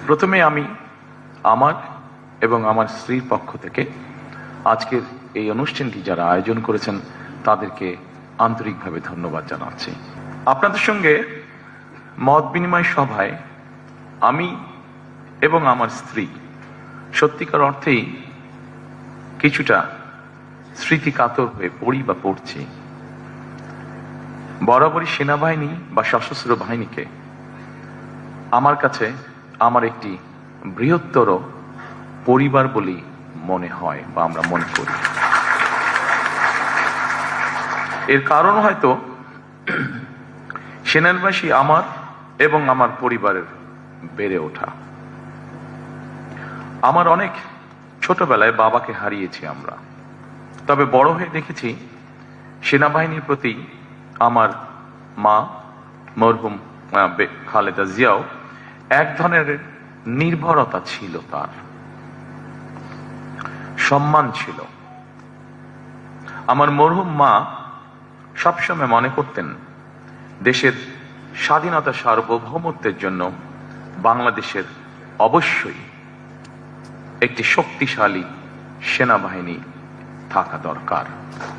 প্রথমে আমি আমার এবং আমার স্ত্রীর পক্ষ থেকে আজকের এই অনুষ্ঠানটি যারা আয়োজন করেছেন তাদেরকে আন্তরিকভাবে ধন্যবাদ জানাচ্ছি। আপনাদের সঙ্গে মত বিনিময় সভায় আমি এবং আমার স্ত্রী সত্যিকার অর্থেই কিছুটা স্মৃতিকাতর হয়ে পড়ি বা পড়ছি। বরাবরই সেনাবাহিনী বা সশস্ত্র বাহিনীকে আমার কাছে আমার একটি বৃহত্তর পরিবার বলেই মনে হয় বা আমরা মনে করি। এর কারণ হয়তো সেনানিবাসী আমার এবং আমার পরিবারের বেড়ে ওঠা। আমার অনেক ছোটবেলায় বাবাকে হারিয়েছি আমরা, তবে বড় হয়ে দেখেছি সেনাবাহিনীর প্রতি আমার মা মরহুম খালেদা জিয়াও এক ধরনের নির্ভরতা ছিল, তার সম্মান ছিল। আমার মরহুম মা সবসময় মনে করতেন দেশের স্বাধীনতা সার্বভৌমত্বের জন্য বাংলাদেশের অবশ্যই একটি শক্তিশালী সেনাবাহিনী থাকা দরকার।